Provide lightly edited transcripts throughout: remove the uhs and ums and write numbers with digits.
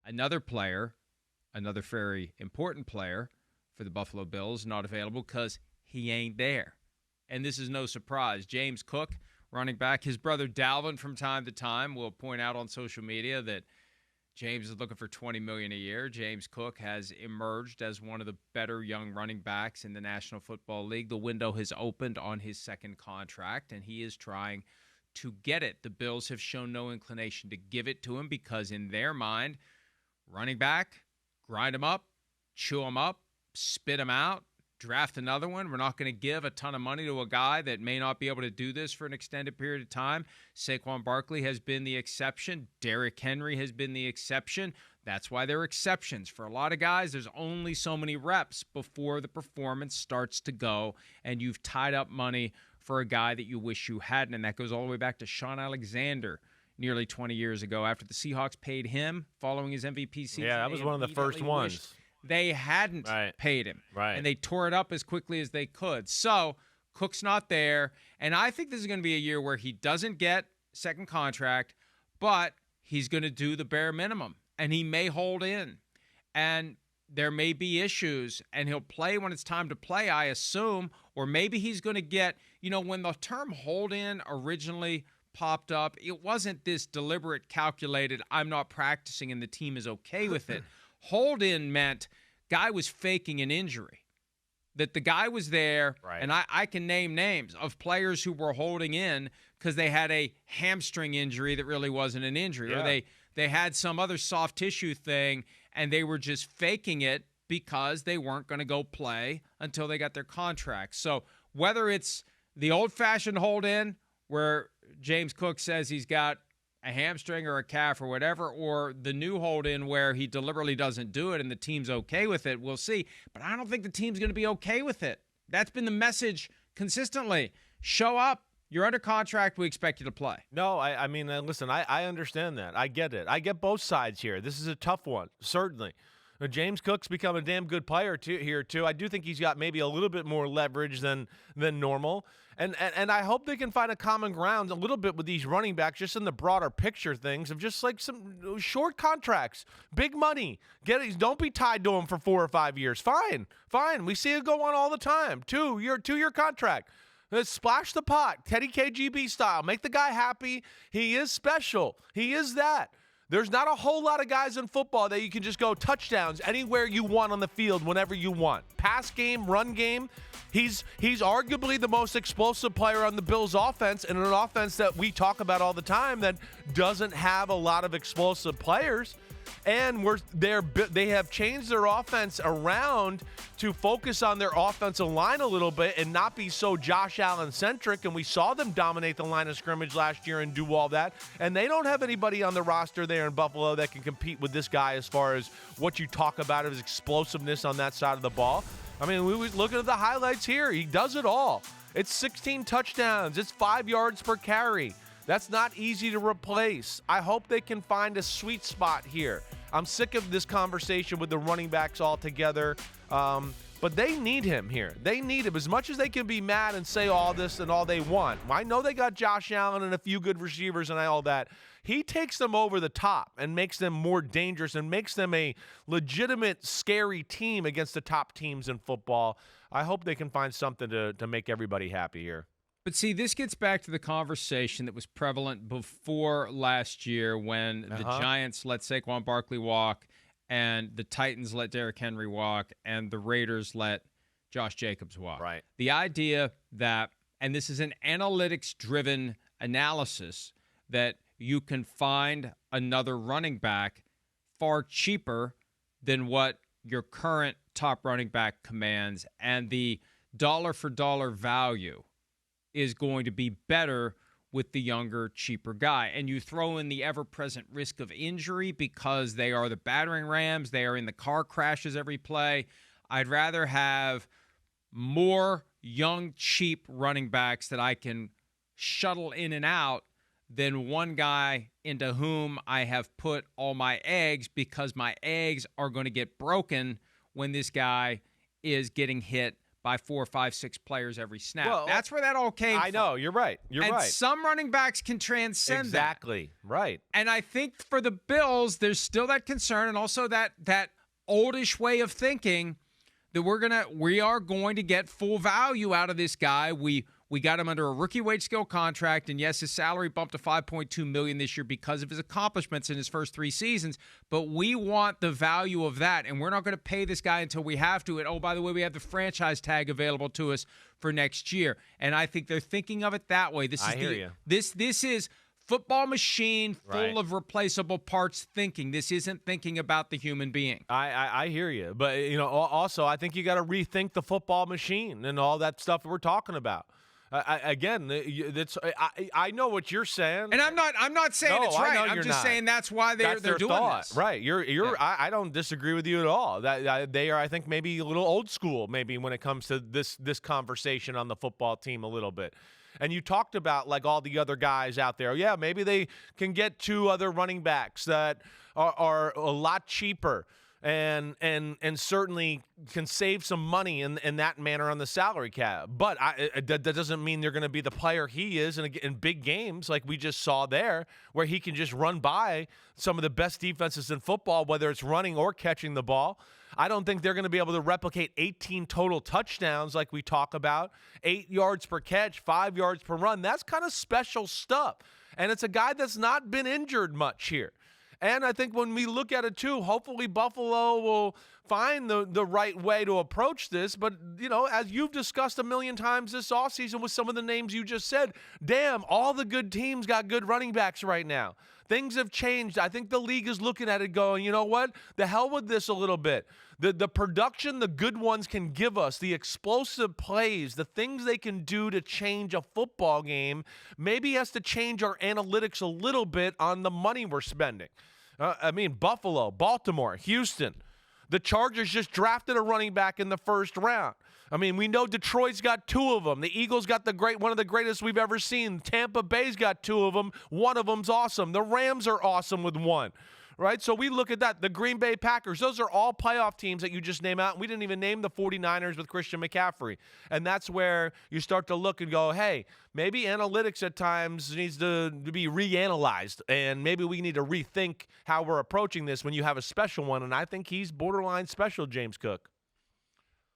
Another player, another very important player for the Buffalo Bills, not available because he ain't there. And this is no surprise. James Cook, running back, his brother Dalvin from time to time will point out on social media that James is looking for $20 million a year. James Cook has emerged as one of the better young running backs in the National Football League. The window has opened on his second contract, and he is trying to get it. The Bills have shown no inclination to give it to him because in their mind, running back, grind him up, chew him up, spit him out, draft another one. We're not going to give a ton of money to a guy that may not be able to do this for an extended period of time. Saquon Barkley has been the exception. Derrick Henry has been the exception. That's why they're exceptions. For a lot of guys, there's only so many reps before the performance starts to go, and you've tied up money for a guy that you wish you hadn't. And that goes all the way back to Shaun Alexander nearly 20 years ago after the Seahawks paid him following his MVP season. Yeah, that was one of the first ones. They hadn't paid him. Right. And they tore it up as quickly as they could. So Cook's not there. And I think this is going to be a year where he doesn't get second contract, but he's going to do the bare minimum. And he may hold in. And there may be issues. And he'll play when it's time to play, I assume. Or maybe he's going to get, when the term hold in originally popped up, it wasn't this deliberate, calculated, I'm not practicing and the team is okay with it. Hold in meant guy was faking an injury, that the guy was there, and I can name names of players who were holding in because they had a hamstring injury that really wasn't an injury, or they had some other soft tissue thing, and they were just faking it because they weren't going to go play until they got their contract. So whether it's the old-fashioned hold in where James Cook says he's got a hamstring or a calf or whatever, or the new hold-in where he deliberately doesn't do it and the team's okay with it, we'll see. But I don't think the team's going to be okay with it. That's been the message consistently. Show up. You're under contract. We expect you to play. No, I mean, listen, I understand that. I get it. I get both sides here. This is a tough one, certainly. James Cook's become a damn good player here, too. I do think he's got maybe a little bit more leverage than normal. And I hope they can find a common ground a little bit with these running backs, just in the broader picture things of just like some short contracts, big money. Don't be tied to them for 4 or 5 years. Fine. We see it go on all the time. Two-year contract. Let's splash the pot, Teddy KGB style. Make the guy happy. He is special. He is that. There's not a whole lot of guys in football that you can just go touchdowns anywhere you want on the field whenever you want. Pass game, run game. He's arguably the most explosive player on the Bills offense, and an offense that we talk about all the time that doesn't have a lot of explosive players. And they have changed their offense around to focus on their offensive line a little bit and not be so Josh Allen-centric. And we saw them dominate the line of scrimmage last year and do all that. And they don't have anybody on the roster there in Buffalo that can compete with this guy as far as what you talk about of his explosiveness on that side of the ball. I mean, we look at the highlights here. He does it all. It's 16 touchdowns. It's 5 yards per carry. That's not easy to replace. I hope they can find a sweet spot here. I'm sick of this conversation with the running backs altogether, but they need him here. They need him as much as they can be mad and say all this and all they want. I know they got Josh Allen and a few good receivers and all that. He takes them over the top and makes them more dangerous and makes them a legitimate, scary team against the top teams in football. I hope they can find something to make everybody happy here. But see, this gets back to the conversation that was prevalent before last year when the Giants let Saquon Barkley walk and the Titans let Derrick Henry walk and the Raiders let Josh Jacobs walk. Right. The idea that, and this is an analytics-driven analysis, that you can find another running back far cheaper than what your current top running back commands, and the dollar-for-dollar value is going to be better with the younger, cheaper guy. And you throw in the ever-present risk of injury because they are the battering rams. They are in the car crashes every play. I'd rather have more young, cheap running backs that I can shuttle in and out than one guy into whom I have put all my eggs because my eggs are going to get broken when this guy is getting hit by 4, 5, 6 players every snap. Well, that's where that all came from. I know. You're right. You're and right. Some running backs can transcend exactly. that. Right. And I think for the Bills, there's still that concern and also that oldish way of thinking that we are going to get full value out of this guy. We got him under a rookie wage scale contract, and yes, his salary bumped to $5.2 million this year because of his accomplishments in his first 3 seasons. But we want the value of that, and we're not going to pay this guy until we have to. And oh, by the way, we have the franchise tag available to us for next year. And I think they're thinking of it that way. I hear you. This is football machine full Right. of replaceable parts thinking. This isn't thinking about the human being. I hear you. But, also, I think you got to rethink the football machine and all that stuff we're talking about. I know what you're saying, and I'm not saying it's right. I'm just saying that's why they're doing thought. this. Right? I don't disagree with you at all. That they are, I think, maybe a little old school, maybe when it comes to this conversation on the football team a little bit. And you talked about like all the other guys out there. Yeah, maybe they can get 2 other running backs that are a lot cheaper. And certainly can save some money in that manner on the salary cap. But that doesn't mean they're going to be the player he is in big games like we just saw there, where he can just run by some of the best defenses in football, whether it's running or catching the ball. I don't think they're going to be able to replicate 18 total touchdowns like we talk about, 8 yards per catch, 5 yards per run. That's kind of special stuff. And it's a guy that's not been injured much here. And I think when we look at it, too, hopefully Buffalo will find the right way to approach this. But, as you've discussed a million times this offseason with some of the names you just said, damn, all the good teams got good running backs right now. Things have changed. I think the league is looking at it going, you know what? The hell with this a little bit. The production the good ones can give us, the explosive plays, the things they can do to change a football game, maybe has to change our analytics a little bit on the money we're spending. Buffalo, Baltimore, Houston. The Chargers just drafted a running back in the first round. We know Detroit's got 2 of them. The Eagles got one of the greatest we've ever seen. Tampa Bay's got 2 of them. One of them's awesome. The Rams are awesome with 1. Right? So we look at that. The Green Bay Packers, those are all playoff teams that you just name out. We didn't even name the 49ers with Christian McCaffrey. And that's where you start to look and go, hey, maybe analytics at times needs to be reanalyzed. And maybe we need to rethink how we're approaching this when you have a special one. And I think he's borderline special, James Cook.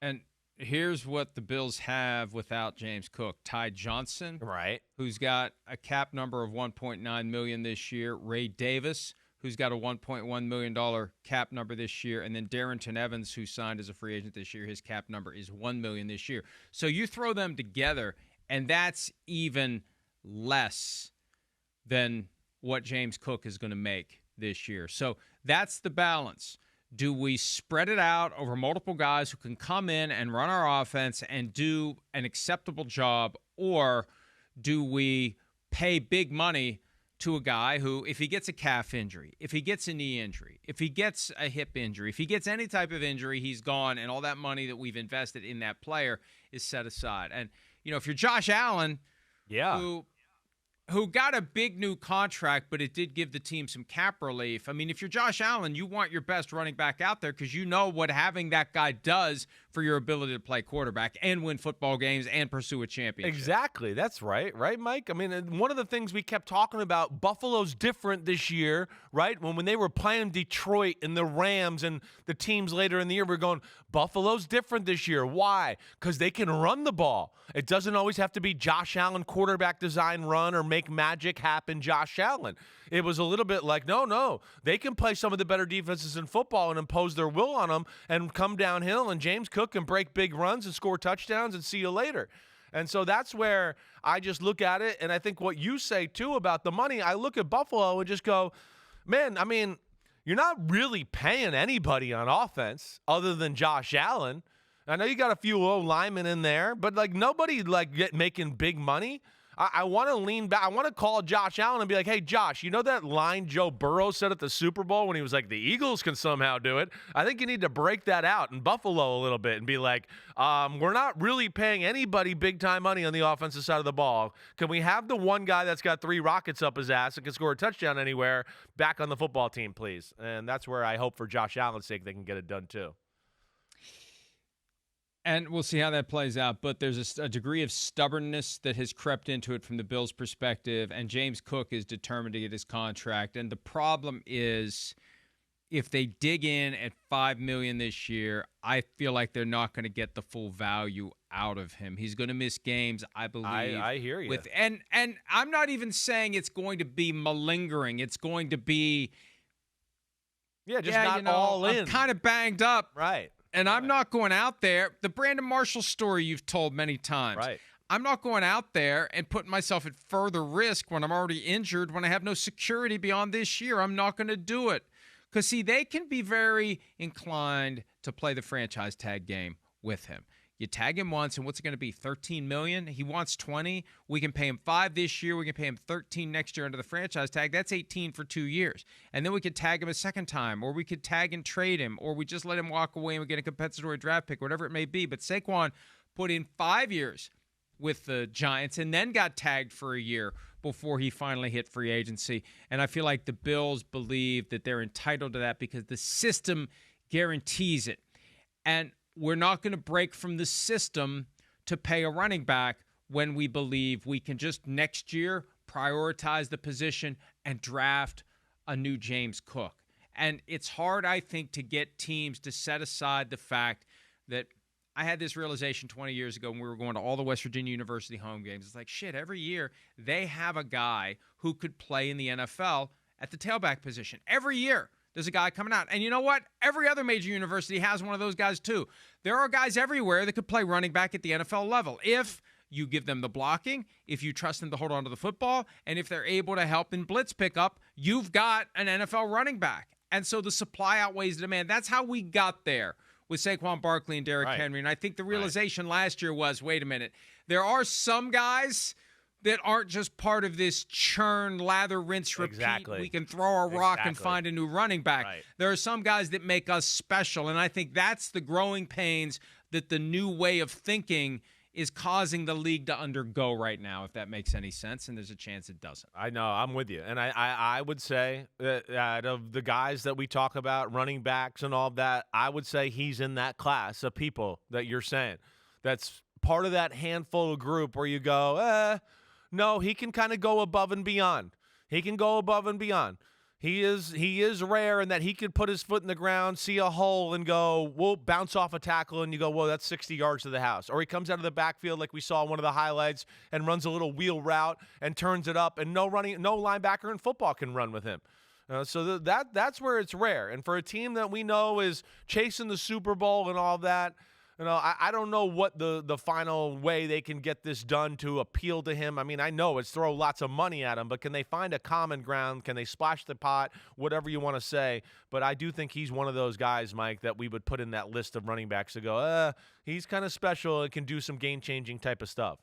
And here's what the Bills have without James Cook. Ty Johnson, right, who's got a cap number of $1.9 million this year. Ray Davis, who's got a $1.1 million cap number this year, and then Darrington Evans, who signed as a free agent this year, his cap number is $1 million this year. So you throw them together, and that's even less than what James Cook is going to make this year. So that's the balance. Do we spread it out over multiple guys who can come in and run our offense and do an acceptable job, or do we pay big money to a guy who, if he gets a calf injury, if he gets a knee injury, if he gets a hip injury, if he gets any type of injury, he's gone, and all that money that we've invested in that player is set aside. And, if you're Josh Allen, who got a big new contract, but it did give the team some cap relief. If you're Josh Allen, you want your best running back out there because you know what having that guy does for your ability to play quarterback and win football games and pursue a championship. Exactly. That's right. Right, Mike? One of the things we kept talking about, Buffalo's different this year, right? When they were playing Detroit and the Rams and the teams later in the year, we're going, Buffalo's different this year. Why? Because they can run the ball. It doesn't always have to be Josh Allen quarterback design run or make magic happen Josh Allen. It was a little bit like, no. They can play some of the better defenses in football and impose their will on them and come downhill, and James Cook can break big runs and score touchdowns and see you later. And so that's where I just look at it, and I think what you say, too, about the money, I look at Buffalo and just go, man, you're not really paying anybody on offense other than Josh Allen. I know you got a few old linemen in there, but nobody making big money. I want to lean back. I want to call Josh Allen and be like, hey, Josh, you know that line Joe Burrow said at the Super Bowl when he was like, the Eagles can somehow do it? I think you need to break that out in Buffalo a little bit and be like, we're not really paying anybody big-time money on the offensive side of the ball. Can we have the one guy that's got 3 rockets up his ass and can score a touchdown anywhere back on the football team, please? And that's where I hope for Josh Allen's sake they can get it done too. And we'll see how that plays out. But there's a degree of stubbornness that has crept into it from the Bills' perspective, and James Cook is determined to get his contract. And the problem is, if they dig in at $5 million this year, I feel like they're not going to get the full value out of him. He's going to miss games, I believe. I hear you. And I'm not even saying it's going to be malingering. It's going to be, not all in. I'm kind of banged up. Right. And I'm not going out there. The Brandon Marshall story you've told many times. Right. I'm not going out there and putting myself at further risk when I'm already injured, when I have no security beyond this year. I'm not going to do it. Because, see, they can be very inclined to play the franchise tag game with him. You tag him once, and what's it going to be, $13 million? He wants $20. We can pay him $5 this year. We can pay him $13 next year under the franchise tag. That's $18 for 2 years. And then we could tag him a second time, or we could tag and trade him, or we just let him walk away and we get a compensatory draft pick, whatever it may be. But Saquon put in 5 years with the Giants and then got tagged for a year before he finally hit free agency. And I feel like the Bills believe that they're entitled to that because the system guarantees it. And we're not going to break from the system to pay a running back when we believe we can just next year prioritize the position and draft a new James Cook. And it's hard, I think, to get teams to set aside the fact that I had this realization 20 years ago when we were going to all the West Virginia University home games. It's like, shit, every year they have a guy who could play in the NFL at the tailback position. Every year there's a guy coming out. And you know what? Every other major university has one of those guys too. There are guys everywhere that could play running back at the NFL level if you give them the blocking, if you trust them to hold on to the football, and if they're able to help in blitz pickup, you've got an NFL running back. And so the supply outweighs the demand. That's how we got there with Saquon Barkley and Derrick Henry. And I think the realization last year was, wait a minute, there are some guys that aren't just part of this churn, lather, rinse, repeat. Exactly. We can throw a rock and find a new running back. Right. There are some guys that make us special, and I think that's the growing pains that the new way of thinking is causing the league to undergo right now, if that makes any sense, and there's a chance it doesn't. I know, I'm with you. And I would say that out of the guys that we talk about, running backs and all that, I would say he's in that class of people that you're saying. That's part of that handful of group where you go, no, he can kind of go above and beyond. He can go above and beyond. He is rare in that he could put his foot in the ground, see a hole, and go, we'll bounce off a tackle, and you go, whoa, that's 60 yards to the house. Or he comes out of the backfield like we saw in one of the highlights and runs a little wheel route and turns it up, and no linebacker in football can run with him. So that's where it's rare. And for a team that we know is chasing the Super Bowl and all that, I don't know what the final way they can get this done to appeal to him. I mean, I know it's throw lots of money at him, but can they find a common ground? Can they splash the pot? Whatever you want to say. But I do think he's one of those guys, Mike, that we would put in that list of running backs to go, he's kind of special and can do some game-changing type of stuff.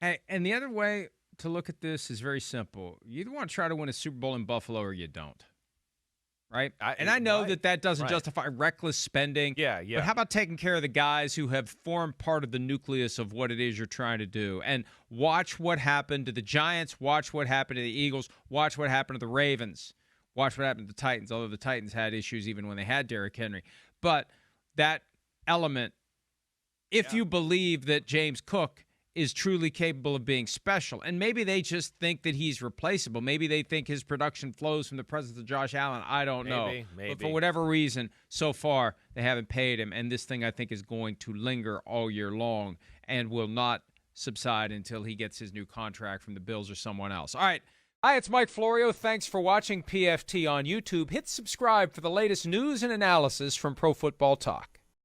Hey, and the other way to look at this is very simple. You either want to try to win a Super Bowl in Buffalo or you don't. Right? I know that doesn't justify reckless spending. Yeah. But how about taking care of the guys who have formed part of the nucleus of what it is you're trying to do? And watch what happened to the Giants. Watch what happened to the Eagles. Watch what happened to the Ravens. Watch what happened to the Titans, although the Titans had issues even when they had Derrick Henry. But that element, if you believe that James Cook is truly capable of being special. And maybe they just think that he's replaceable. Maybe they think his production flows from the presence of Josh Allen. I don't know. Maybe. But for whatever reason, so far, they haven't paid him. And this thing, I think, is going to linger all year long and will not subside until he gets his new contract from the Bills or someone else. All right. Hi, it's Mike Florio. Thanks for watching PFT on YouTube. Hit subscribe for the latest news and analysis from Pro Football Talk.